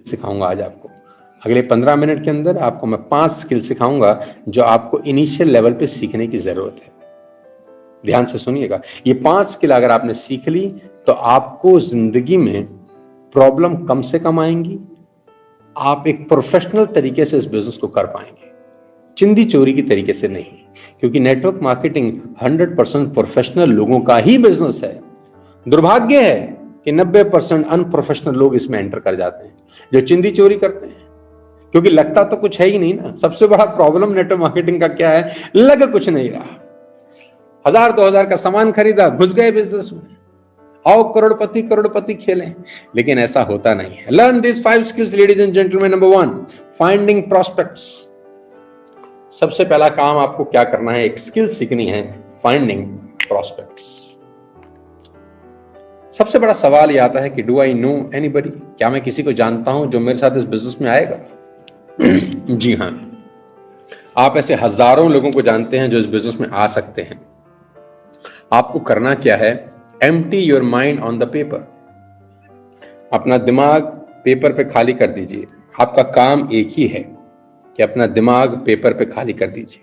सिखाऊंगा आज आपको। अगले 15 मिनट के अंदर आपको मैं 5 स्किल सिखाऊंगा जो आपको इनिशियल लेवल पे सीखने की जरूरत है। ध्यान से सुनिएगा, ये 5 स्किल अगर आपने सीख ली तो आपको जिंदगी में प्रॉब्लम कम से कम आएंगी, आप एक प्रोफेशनल तरीके से इस बिजनेस को कर पाएंगे, चिंदी चोरी की तरीके से नहीं, क्योंकि नेटवर्क मार्केटिंग 100% प्रोफेशनल लोगों का ही बिजनेस है। दुर्भाग्य है कि 90% अनप्रोफेशनल लोग इसमें एंटर कर जाते हैं, जो चिंदी चोरी करते हैं, क्योंकि लगता तो कुछ है ही नहीं ना। सबसे बड़ा प्रॉब्लम नेटवर्क मार्केटिंग का क्या है, लग कुछ नहीं रहा। 1000-2000 का सामान खरीदा, घुस गए बिजनेस में, आओ करोड़पति खेलें, लेकिन ऐसा होता नहीं है। Learn this 5 skills ladies and gentleman. Number 1, finding prospects. सबसे पहला काम आपको क्या करना है, एक स्किल सीखनी है, फाइंडिंग प्रोस्पेक्ट्स। सबसे बड़ा सवाल यह आता है कि डू आई नो एनीबडी, क्या मैं किसी को जानता हूं जो मेरे साथ इस बिजनेस में आएगा? जी हां, आप ऐसे हजारों लोगों को जानते हैं जो इस बिजनेस में आ सकते हैं। आपको करना क्या है, empty your mind on the paper. अपना दिमाग पेपर पे खाली कर दीजिए। आपका काम एक ही है कि अपना दिमाग पेपर पे खाली कर दीजिए।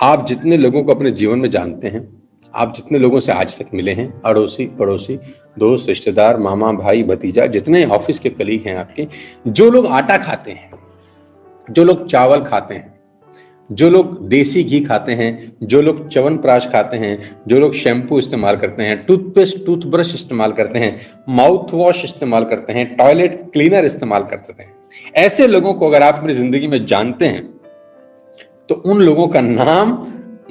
आप जितने लोगों को अपने जीवन में जानते हैं, आप जितने लोगों से आज तक मिले हैं, अड़ोसी पड़ोसी, दोस्त, रिश्तेदार, मामा, भाई, भतीजा, जितने ऑफिस के कलीग हैं आपके, जो लोग आटा खाते हैं, जो लोग चावल खाते हैं, जो लोग देसी घी खाते हैं, जो लोग च्यवनप्राश खाते हैं, जो लोग शैम्पू इस्तेमाल करते हैं, टूथपेस्ट, टूथब्रश इस्तेमाल करते हैं, माउथ वॉश इस्तेमाल करते हैं, टॉयलेट क्लीनर इस्तेमाल करते हैं, ऐसे लोगों को अगर आप अपनी जिंदगी में जानते हैं तो उन लोगों का नाम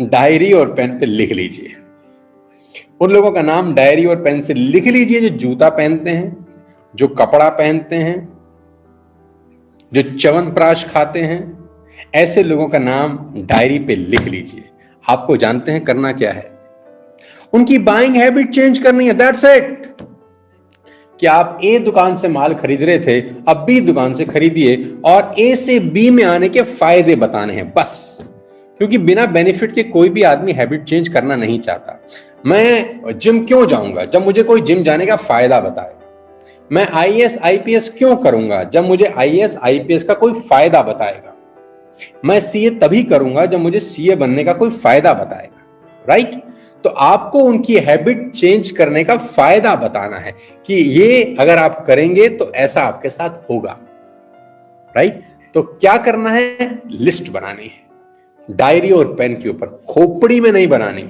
डायरी और पेन पे लिख लीजिए। उन लोगों का नाम डायरी और पेन से लिख लीजिए जो जूता पहनते हैं, जो कपड़ा पहनते हैं, जो च्यवनप्राश खाते हैं, ऐसे लोगों का नाम डायरी पे लिख लीजिए। आपको जानते हैं करना क्या है, उनकी बाइंग हैबिट चेंज करनी है, दैट्स इट। कि आप ए दुकान से माल खरीद रहे थे, अब बी दुकान से खरीदिए और ए से बी में आने के फायदे बताने हैं बस। क्योंकि बिना बेनिफिट के कोई भी आदमी हैबिट चेंज करना नहीं चाहता। मैं जिम क्यों जाऊंगा जब मुझे कोई जिम जाने का फायदा बताएगा। मैं आईएएस आईपीएस क्यों करूंगा जब मुझे आईएएस आईपीएस का कोई फायदा बताएगा। मैं सीए तभी करूंगा जब मुझे सीए बनने का कोई फायदा बताएगा, राइट? तो आपको उनकी हैबिट चेंज करने का फायदा बताना है कि ये अगर आप करेंगे तो ऐसा आपके साथ होगा, राइट? तो क्या करना है, लिस्ट बनानी है, डायरी और पेन के ऊपर, खोपड़ी में नहीं बनानी,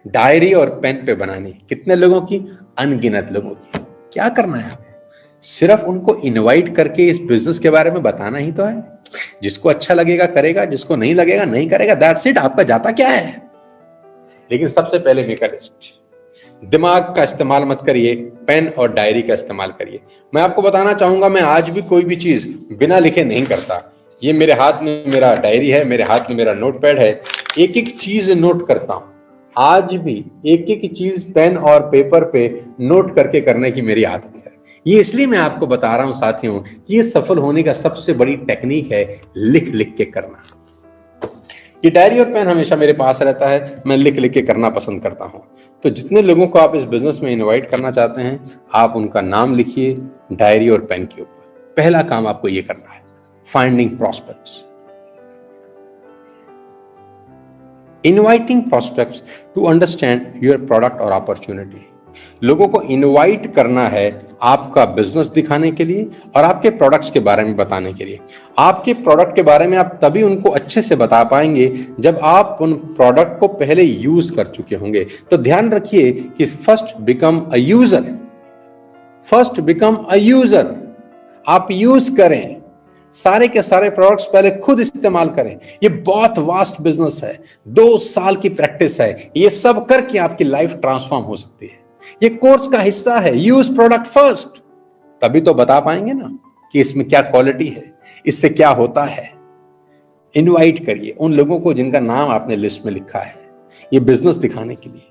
डायरी और पेन पे बनानी। कितने लोगों की? अनगिनत लोगों की। क्या करना है आपको? सिर्फ उनको इनवाइट करके इस बिजनेस के बारे में बताना ही तो है। जिसको अच्छा लगेगा करेगा, जिसको नहीं लगेगा नहीं करेगा, दैट्स इट। आपका जाता क्या है? लेकिन सबसे पहले मेक अ लिस्ट। दिमाग का इस्तेमाल मत करिए, पेन और डायरी का इस्तेमाल करिए। मैं आपको बताना चाहूंगा, मैं आज भी कोई भी चीज बिना लिखे नहीं करता। ये मेरे हाथ में मेरा डायरी है, मेरे हाथ में मेरा नोटपैड है, एक एक चीज नोट करता हूं। आज भी एक एक चीज पेन और पेपर पे नोट करके करने की मेरी आदत है। ये इसलिए मैं आपको बता रहा हूं साथियों, कि ये सफल होने का सबसे बड़ी टेक्निक है, लिख लिख के करना। ये डायरी और पेन हमेशा मेरे पास रहता है, मैं लिख लिख के करना पसंद करता हूं। तो जितने लोगों को आप इस बिजनेस में इनवाइट करना चाहते हैं, आप उनका नाम लिखिए डायरी और पेन के ऊपर। पहला काम आपको ये करना है, finding prospects. Inviting prospects to understand your product और अपॉर्चुनिटी। लोगों को इनवाइट करना है आपका बिजनेस दिखाने के लिए और आपके प्रोडक्ट्स के बारे में बताने के लिए। आपके प्रोडक्ट के बारे में आप तभी उनको अच्छे से बता पाएंगे जब आप उन प्रोडक्ट को पहले यूज कर चुके होंगे। तो ध्यान रखिए कि first become a user, first become a user. आप यूज करें, सारे के सारे प्रोडक्ट्स पहले खुद इस्तेमाल करें। ये बहुत वास्ट बिजनेस है, 2 साल की प्रैक्टिस है, ये सब करके आपकी लाइफ ट्रांसफॉर्म हो सकती है। ये कोर्स का हिस्सा है, यूज प्रोडक्ट फर्स्ट, तभी तो बता पाएंगे ना कि इसमें क्या क्वालिटी है, इससे क्या होता है। इनवाइट करिए उन लोगों को जिनका नाम आपने लिस्ट में लिखा है, ये बिजनेस दिखाने के लिए।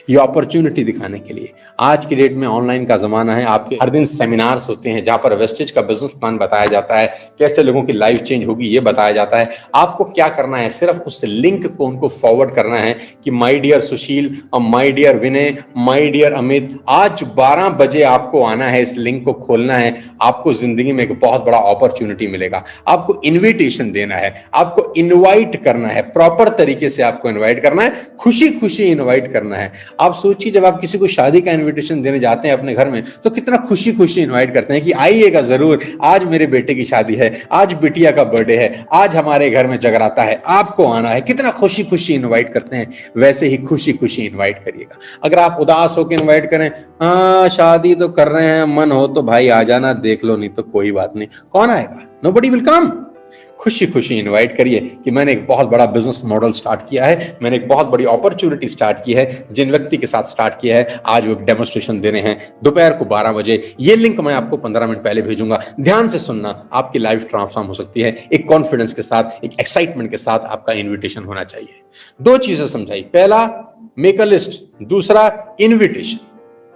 ये अपॉर्चुनिटी दिखाने के लिए। आज की डेट में ऑनलाइन का जमाना है, आपके हर दिन सेमिनार्स होते हैं जहां पर वेस्टेज का बिजनेस प्लान बताया जाता है, कैसे लोगों की लाइफ चेंज होगी ये बताया जाता है। आपको क्या करना है, सिर्फ उस लिंक को उनको फॉरवर्ड करना है कि माय डियर सुशील और my dear Vinay, my dear Amit, आज 12 बजे आपको आना है, इस लिंक को खोलना है, आपको जिंदगी में एक बहुत बड़ा अपॉर्चुनिटी मिलेगा। आपको इन्विटेशन देना है, आपको इन्वाइट करना है, प्रॉपर तरीके से आपको इन्वाइट करना है, खुशी खुशी इन्वाइट करना है। आप सोचिए, जब आप किसी को शादी का इनविटेशन देने जाते हैं अपने घर में, तो कितना खुशी खुशी इनवाइट करते हैं कि आइएगा जरूर, आज मेरे बेटे की शादी है, आज बिटिया का बर्थडे है, आज हमारे घर में जगराता है, आपको आना है। कितना खुशी खुशी इनवाइट करते हैं, वैसे ही खुशी खुशी इनवाइट करिएगा। अगर आप उदास होकर इनवाइट करें, हाँ शादी तो कर रहे हैं, मन हो तो भाई आ जाना, देख लो, नहीं तो कोई बात नहीं, कौन आएगा, नोबडी विल कम। खुशी खुशी इनवाइट करिए कि मैंने एक बहुत बड़ा बिजनेस मॉडल स्टार्ट किया है, मैंने एक बहुत बड़ी अपॉर्चुनिटी स्टार्ट की है, जिन व्यक्ति के साथ स्टार्ट किया है, आज वो एक डेमोस्ट्रेशन दे रहे हैं दोपहर को 12 बजे। ये लिंक मैं आपको 15 मिनट पहले भेजूंगा, ध्यान से सुनना, आपकी लाइफ ट्रांसफॉर्म हो सकती है। एक कॉन्फिडेंस के साथ, एक एक्साइटमेंट के साथ आपका इन्विटेशन होना चाहिए। 2 चीजें समझाई, पहला मेक अ लिस्ट, दूसरा इन्विटेशन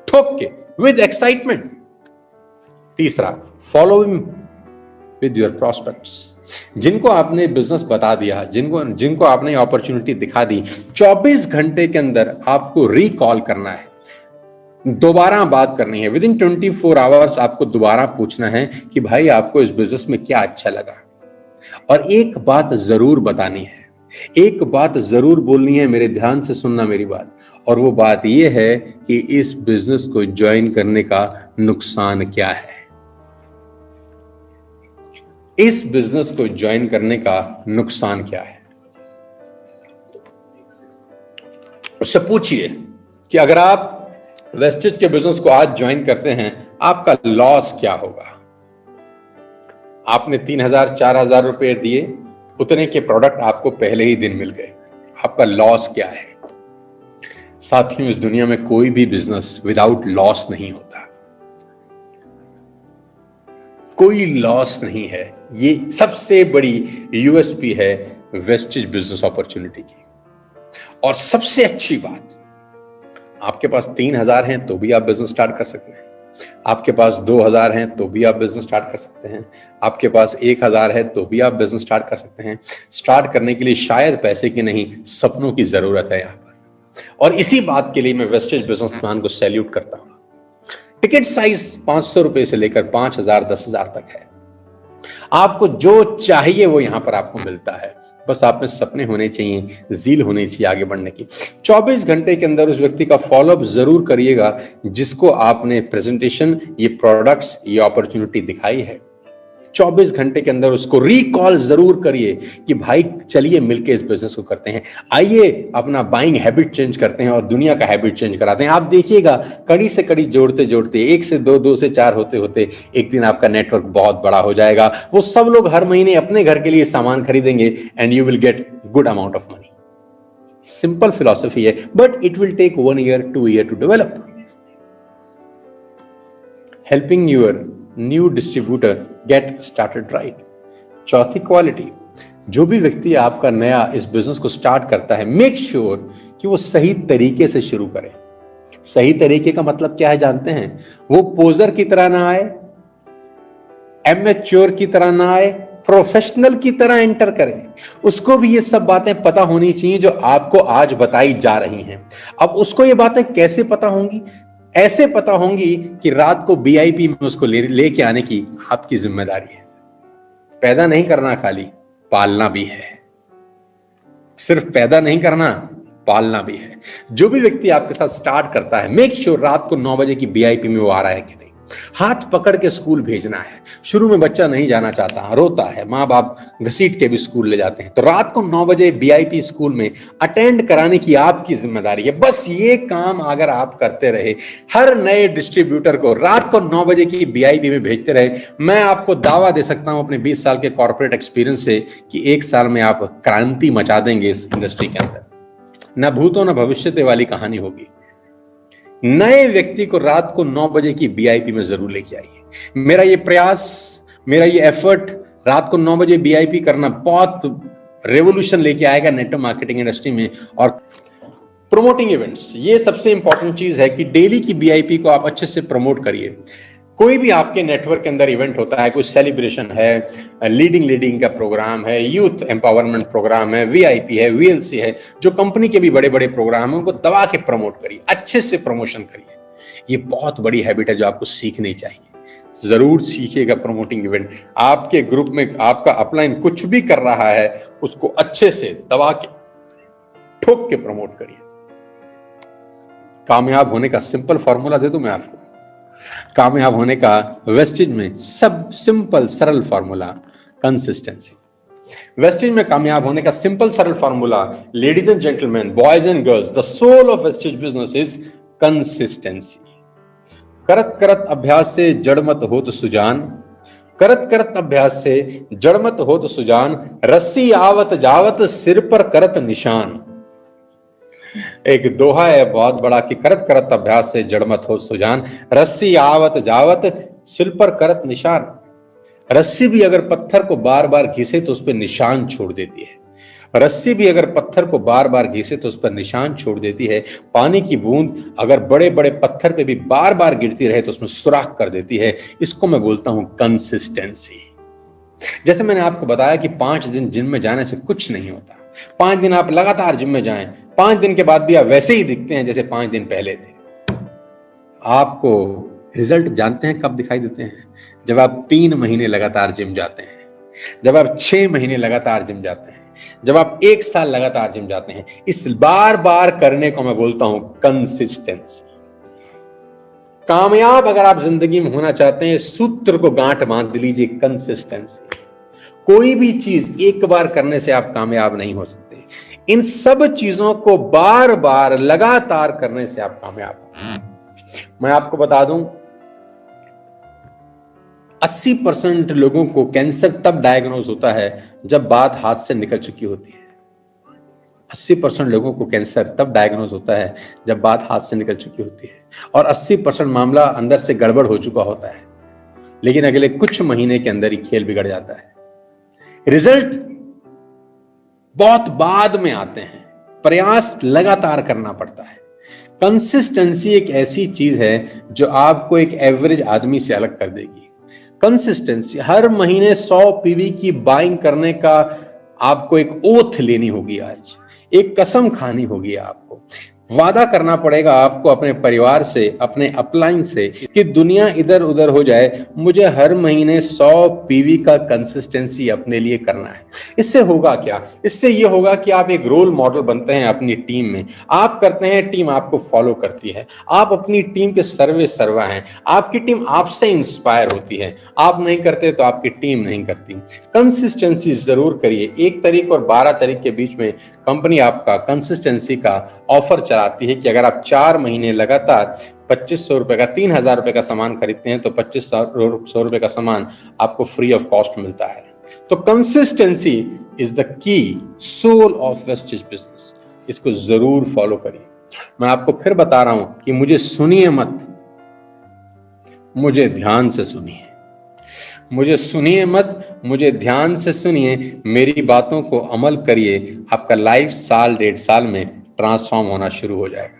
ठोक के विद एक्साइटमेंट, तीसरा फॉलो विद योर प्रॉस्पेक्ट्स। जिनको आपने बिजनेस बता दिया, जिनको आपने अपॉर्चुनिटी दिखा दी, 24 घंटे के अंदर आपको रिकॉल करना है, दोबारा बात करनी है। विद इन 24 आवर्स आपको दोबारा पूछना है कि भाई आपको इस बिजनेस में क्या अच्छा लगा। और एक बात जरूर बतानी है, एक बात जरूर बोलनी है, मेरे ध्यान से सुनना मेरी बात, और वो बात यह है कि इस बिजनेस को ज्वाइन करने का नुकसान क्या है। इस बिजनेस को ज्वाइन करने का नुकसान क्या है, उससे पूछिए कि अगर आप वेस्टेज के बिजनेस को आज ज्वाइन करते हैं, आपका लॉस क्या होगा। आपने 3,000 4,000 रुपए दिए, उतने के प्रोडक्ट आपको पहले ही दिन मिल गए, आपका लॉस क्या है। साथियों, इस दुनिया में कोई भी बिजनेस विदाउट लॉस नहीं होता, कोई लॉस नहीं है। ये सबसे बड़ी यूएसपी है वेस्टेज बिजनेस अपॉर्चुनिटी की। और सबसे अच्छी बात, आपके पास 3,000 हैं तो भी आप बिजनेस स्टार्ट कर सकते हैं, आपके पास 2,000 हैं तो भी आप बिजनेस स्टार्ट कर सकते हैं, आपके पास 1,000 है तो भी आप बिजनेस स्टार्ट कर सकते हैं। स्टार्ट करने के लिए शायद पैसे की नहीं, सपनों की जरूरत है यहां पर। और इसी बात के लिए मैं वेस्टेज बिजनेस प्लान को सैल्यूट करता हूं। टिकट साइज 500 रुपए से लेकर 5,000 10,000 तक है। आपको जो चाहिए वो यहां पर आपको मिलता है, बस आप में सपने होने चाहिए, जील होनी चाहिए आगे बढ़ने की। 24 घंटे के अंदर उस व्यक्ति का फॉलोअप जरूर करिएगा जिसको आपने प्रेजेंटेशन, ये प्रोडक्ट्स, ये अपॉर्चुनिटी दिखाई है। 24 घंटे के अंदर उसको रिकॉल जरूर करिए कि भाई चलिए मिलके इस बिजनेस को करते हैं, आइए अपना बाइंग हैबिट चेंज करते हैं और दुनिया का हैबिट चेंज कराते हैं। आप देखिएगा, कड़ी से कड़ी जोड़ते जोड़ते, 1 से 2, 2 से 4 होते होते एक दिन आपका नेटवर्क बहुत बड़ा हो जाएगा। वो सब लोग हर महीने अपने घर के लिए सामान खरीदेंगे and you will get good amount of money. Simple philosophy है, but it will take 1 year 2 year to develop. Helping your new distributor get started right. चौथी क्वालिटी, जो भी व्यक्ति आपका नया इस बिजनेस को स्टार्ट करता है, मेक श्योर कि वो सही तरीके से शुरू करे। सही तरीके का मतलब क्या है जानते हैं? वो पोजर की तरह ना आए, एमेच्योर की तरह ना आए, प्रोफेशनल की तरह एंटर करें। उसको भी ये सब बातें पता होनी चाहिए जो आपको आज बताई जा रही हैं। अब उसको ये बातें कैसे पता होंगी? ऐसे पता होंगी कि रात को बीआईपी में उसको लेके आने की आपकी जिम्मेदारी है। पैदा नहीं करना, खाली पालना भी है। सिर्फ पैदा नहीं करना, पालना भी है। जो भी व्यक्ति आपके साथ स्टार्ट करता है, मेक श्योर रात को 9 बजे की बीआईपी में वो आ रहा है कि नहीं। हाथ पकड़ के स्कूल भेजना है। शुरू में बच्चा नहीं जाना चाहता, रोता है, माँ बाप घसीट के भी स्कूल ले जाते हैं, तो रात को 9 बजे बीआईपी स्कूल में अटेंड कराने की आपकी जिम्मेदारी है। बस ये काम अगर आप करते रहे, हर नए डिस्ट्रीब्यूटर को रात को 9 बजे की बीआईपी में भेजते रहे, मैं आपको दावा दे सकता हूं अपने 20 साल के कॉर्पोरेट एक्सपीरियंस से कि 1 साल में आप क्रांति मचा देंगे इस इंडस्ट्री के अंदर। न भूतों न भविष्यते वाली कहानी होगी। नए व्यक्ति को रात को 9 बजे की बीआईपी में जरूर लेके आइए। मेरा ये प्रयास, मेरा ये एफर्ट, रात को 9 बजे बीआईपी करना बहुत रेवोल्यूशन लेके आएगा नेटवर्क मार्केटिंग इंडस्ट्री में। और प्रमोटिंग इवेंट्स, ये सबसे इंपॉर्टेंट चीज है कि डेली की बीआईपी को आप अच्छे से प्रमोट करिए। कोई भी आपके नेटवर्क के अंदर इवेंट होता है, कोई सेलिब्रेशन है, लीडिंग का प्रोग्राम है, यूथ एम्पावरमेंट प्रोग्राम है, वीआईपी है, वीएलसी है, जो कंपनी के भी बड़े बड़े प्रोग्राम है, उनको दबा के प्रमोट करिए, अच्छे से प्रमोशन करिए। ये बहुत बड़ी हैबिट है जो आपको सीखनी चाहिए। जरूर सीखिएगा प्रमोटिंग इवेंट। आपके ग्रुप में आपका अपलाइन कुछ भी कर रहा है, उसको अच्छे से दबा के ठोक के प्रमोट करिए। कामयाब होने का सिंपल फॉर्मूला दे दूं मैं आपको। कामयाब होने का वेस्टेज में सब सिंपल सरल फॉर्मूला, कंसिस्टेंसी। वेस्टेज में कामयाब होने का सिंपल सरल formula, ladies and gentlemen, boys and girls, the soul of wastage business is consistency. करत करत अभ्यास से जड़ मत हो तो सुजान, करत करत अभ्यास से जड़ मत हो तो सुजान, रस्सी आवत जावत सिर पर करत निशान। एक दोहा है बहुत बड़ा कि करत करत अभ्यास से जड़ मत हो सुजान, रस्सी आवत जावत सिर पर करत निशान। रस्सी भी अगर पत्थर को बार बार घिसे तो उस पर निशान छोड़ देती है। रस्सी भी अगर पत्थर को बार बार घिसे तो उस पर निशान छोड़ देती है। पानी की बूंद अगर बड़े बड़े पत्थर पे भी बार बार गिरती रहे तो उसमें सुराख कर देती है। इसको मैं बोलता हूं कंसिस्टेंसी। जैसे मैंने आपको बताया कि 5 दिन जिम में जाने से कुछ नहीं होता। 5 दिन आप लगातार जिम में जाएं, 5 दिन के बाद भी आप वैसे ही दिखते हैं जैसे 5 दिन पहले थे। आपको रिजल्ट जानते हैं कब दिखाई देते हैं? जब आप 3 महीने लगातार जिम जाते हैं, जब आप 6 महीने लगातार जिम जाते हैं, जब आप 1 साल लगातार जिम जाते हैं। इस बार बार करने को मैं बोलता हूं कंसिस्टेंसी। कामयाब अगर आप जिंदगी में होना चाहते हैं, सूत्र को गांठ बांध लीजिए, कंसिस्टेंसी। कोई भी चीज एक बार करने से आप कामयाब नहीं हो सकते। इन सब चीजों को बार बार लगातार करने से आप कामयाब हो। मैं आपको बता दूं, 80% लोगों को कैंसर तब डायग्नोज होता है जब बात हाथ से निकल चुकी होती है। 80% लोगों को कैंसर तब डायग्नोज होता है जब बात हाथ से निकल चुकी होती है, और 80% मामला अंदर से गड़बड़ हो चुका होता है, लेकिन अगले कुछ महीने के अंदर ही खेल बिगड़ जाता है। रिजल्ट बहुत बाद में आते हैं, प्रयास लगातार करना पड़ता है। कंसिस्टेंसी एक ऐसी चीज है जो आपको एक एवरेज आदमी से अलग कर देगी। कंसिस्टेंसी, हर महीने 100 पीवी की बाइंग करने का आपको एक ओथ लेनी होगी। आज एक कसम खानी होगी, आपको वादा करना पड़ेगा आपको अपने परिवार से, अपने अपलाइन से, कि दुनिया इधर उधर हो जाए, मुझे हर महीने 100 पीवी का कंसिस्टेंसी अपने लिए करना है। इससे होगा क्या? इससे यह होगा कि आप एक रोल मॉडल बनते हैं अपनी टीम में। आप करते हैं, टीम आपको फॉलो करती है। आप अपनी टीम के सर्वे सर्वा हैं। आपकी टीम आपसे इंस्पायर होती है। आप नहीं करते तो आपकी टीम नहीं करती। कंसिस्टेंसी जरूर करिए। 1 तारीख और 12 तारीख के बीच में कंपनी आपका कंसिस्टेंसी का ऑफर चलाती है कि अगर आप 4 महीने लगातार 2500 रुपए का, 3000 रुपए का सामान खरीदते हैं तो 2500 रुपए का सामान आपको फ्री ऑफ कॉस्ट मिलता है। तो consistency is the key soul of wastage business. इसको जरूर फॉलो करिए। मैं आपको फिर बता रहा हूं कि मुझे सुनिए मत, मुझे ध्यान से सुनिए। मुझे सुनिए मत, मुझे ध्यान से सुनिए, मेरी बातों को अमल करिए। आपका लाइफ साल 1.5 साल में ट्रांसफॉर्म होना शुरू हो जाएगा।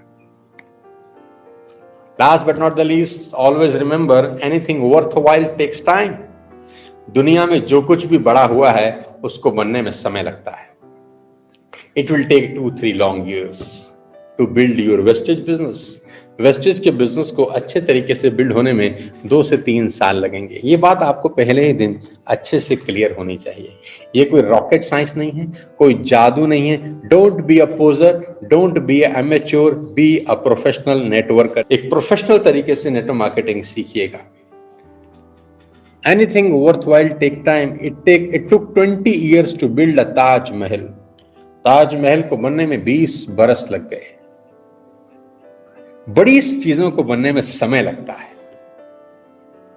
Last but not the least, always remember, anything worthwhile takes time. दुनिया में जो कुछ भी बड़ा हुआ है उसको बनने में समय लगता है। It will take 2-3 long years to build your wastage business. Wastage के बिजनेस को अच्छे तरीके से बिल्ड होने में 2 से 3 साल लगेंगे। ये बात आपको पहले ही दिन अच्छे से क्लियर होनी चाहिए। ये कोई रॉकेट साइंस नहीं है, कोई जादू नहीं है। Don't be a poser, don't be a amateur, be a professional networker. एक प्रोफेशनल तरीके से नेटवर्क मार्केटिंग सीखिएगा। Anything worthwhile take time. It took 20 years to build a Taj Mahal. Taj Mahal को बनने में 20 बरस लग गए। बड़ी चीजों को बनने में समय लगता है।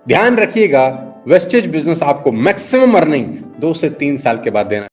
ध्यान रखिएगा, वेस्टेज बिजनेस आपको मैक्सिमम अर्निंग 2 से 3 साल के बाद देना